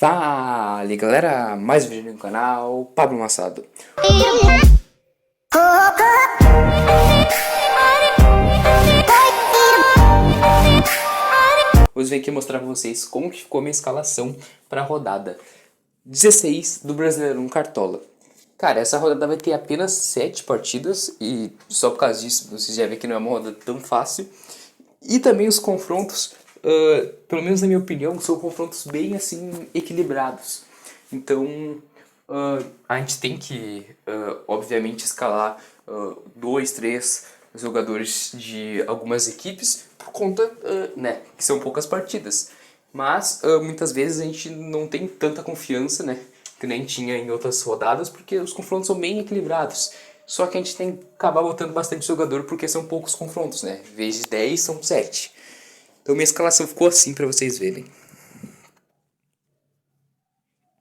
Fala galera, mais um vídeo no canal, Pablo Massado. Hoje eu vim aqui mostrar pra vocês como que ficou a minha escalação para a rodada 16 do Brasileirão Cartola. Cara, essa rodada vai ter apenas 7 partidas e só por causa disso vocês já veem que não é uma rodada tão fácil. E também os confrontos, pelo menos na minha opinião, são confrontos bem assim equilibrados. Então a gente tem que, obviamente, escalar 2, 3 jogadores de algumas equipes por conta, né, que são poucas partidas. Mas muitas vezes a gente não tem tanta confiança, né, que nem tinha em outras rodadas, porque os confrontos são bem equilibrados. Só que a gente tem que acabar botando bastante jogador porque são poucos confrontos, né? Em vez de 10, são 7. Então minha escalação ficou assim para vocês verem.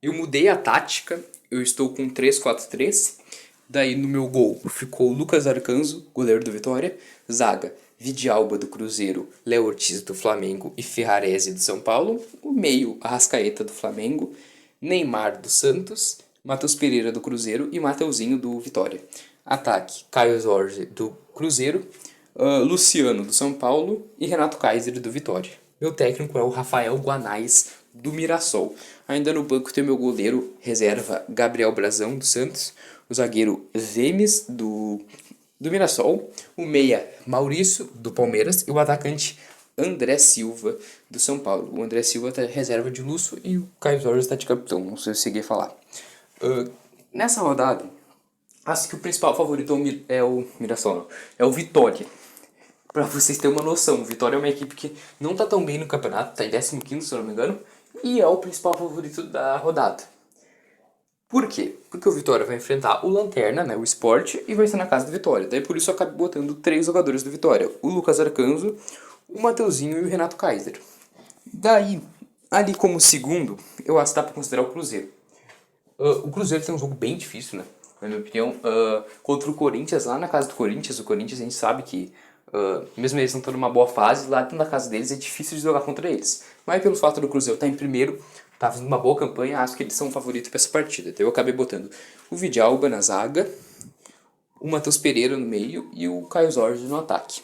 Eu mudei a tática, eu estou com 3-4-3. Daí no meu gol ficou Lucas Arcanzo, goleiro do Vitória. Zaga, Vidialba do Cruzeiro, Léo Ortiz do Flamengo e Ferrarese do São Paulo. O meio, Arrascaeta do Flamengo, Neymar do Santos, Matheus Pereira do Cruzeiro e Mateuzinho do Vitória. Ataque, Caio Jorge do Cruzeiro, Luciano do São Paulo e Renato Kaiser do Vitória. Meu técnico é o Rafael Guanais do Mirassol. Ainda no banco tem o meu goleiro reserva Gabriel Brazão do Santos, o zagueiro Zemes do Mirassol, o meia Maurício do Palmeiras e o atacante André Silva do São Paulo. O André Silva está reserva de Lúcio e o Caio Jorge está de capitão, não sei se eu segui falar. Nessa rodada, acho que o principal favorito é o Mirassol, não. É o Vitória. Pra vocês terem uma noção, o Vitória é uma equipe que não tá tão bem no campeonato, tá em 15º, se eu não me engano, e é o principal favorito da rodada. Por quê? Porque o Vitória vai enfrentar o Lanterna, né, o Sport, e vai ser na casa do Vitória. Daí por isso eu acabei botando 3 jogadores do Vitória, o Lucas Arcanzo, o Mateuzinho e o Renato Kaiser. Daí, ali como segundo, eu acho que dá pra considerar o Cruzeiro. O Cruzeiro tem um jogo bem difícil, né? Na minha opinião, contra o Corinthians, lá na casa do Corinthians, o Corinthians a gente sabe que, mesmo eles não estão numa boa fase, lá dentro da casa deles é difícil de jogar contra eles. Mas pelo fato do Cruzeiro estar em primeiro, tá fazendo uma boa campanha, acho que eles são favoritos para essa partida. Então eu acabei botando o Vidialba na zaga, o Matheus Pereira no meio e o Caio Jorge no ataque.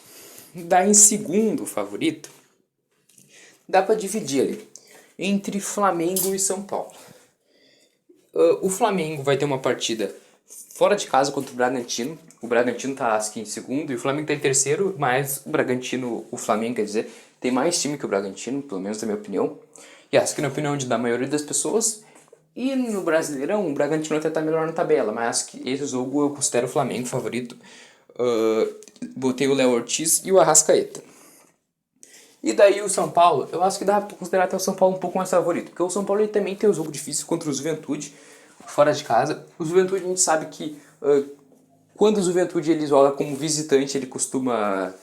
Daí em segundo favorito, dá para dividir ali entre Flamengo e São Paulo. O Flamengo vai ter uma partida fora de casa contra o Bragantino. O Bragantino tá acho que em segundo e o Flamengo tá em terceiro, mas o Flamengo quer dizer, tem mais time que o Bragantino, pelo menos na minha opinião. E acho que na opinião da maioria das pessoas. E no Brasileirão, o Bragantino até tá melhor na tabela, mas acho que esse jogo eu considero o Flamengo favorito. Botei o Léo Ortiz e o Arrascaeta. E daí o São Paulo, eu acho que dá pra considerar até o São Paulo um pouco mais favorito, porque o São Paulo ele também tem um jogo difícil contra o Juventude, fora de casa. O Juventude a gente sabe que quando o Juventude ele joga como visitante, ele costuma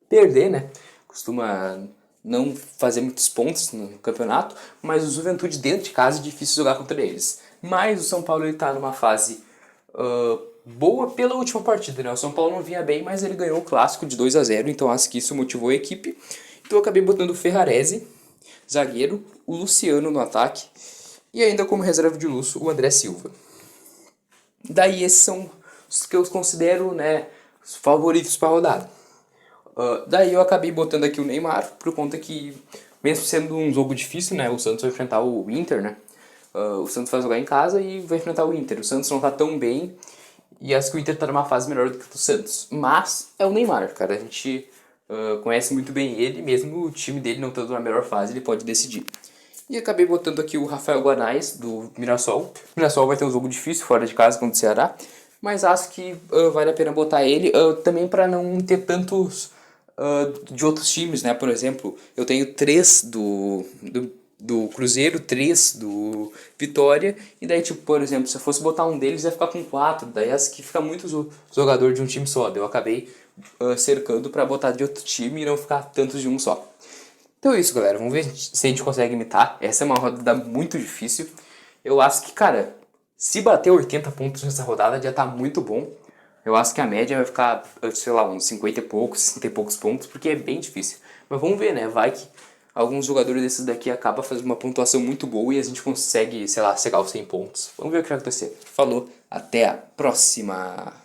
perder, né? Costuma não fazer muitos pontos no campeonato, mas o Juventude dentro de casa é difícil jogar contra eles. Mas o São Paulo ele tá numa fase boa pela última partida, né? O São Paulo não vinha bem, mas ele ganhou o clássico de 2-0, então acho que isso motivou a equipe. Então eu acabei botando o Ferrarese, zagueiro, o Luciano no ataque e ainda como reserva de luxo o André Silva. Daí esses são os que eu considero, né, os favoritos para a rodada. Daí eu acabei botando aqui o Neymar por conta que, mesmo sendo um jogo difícil, né, o Santos vai enfrentar o Inter, né? O Santos vai jogar em casa e vai enfrentar o Inter. O Santos não tá tão bem e acho que o Inter tá numa fase melhor do que o Santos. Mas é o Neymar, cara. A gente conhece muito bem ele, mesmo o time dele não estando na melhor fase, ele pode decidir. E acabei botando aqui o Rafael Guanais, do Mirassol. O Mirassol vai ter um jogo difícil fora de casa contra o Ceará, mas acho que vale a pena botar ele também para não ter tantos de outros times, né? Por exemplo, eu tenho 3 do Cruzeiro, 3 do Vitória, e daí, tipo, por exemplo, se eu fosse botar um deles, ia ficar com 4, daí acho que fica muito jogador de um time só. Daí eu acabei cercando para botar de outro time e não ficar tantos de um só. Então é isso, galera. Vamos ver se a gente consegue imitar. Essa é uma rodada muito difícil. Eu acho que, cara, se bater 80 pontos nessa rodada já tá muito bom. Eu acho que a média vai ficar, sei lá, uns 50 e poucos, 60 e poucos pontos, porque é bem difícil. Mas vamos ver, né? Vai que alguns jogadores desses daqui acabam fazendo uma pontuação muito boa e a gente consegue, sei lá, chegar aos 100 pontos. Vamos ver o que vai acontecer. Falou, até a próxima!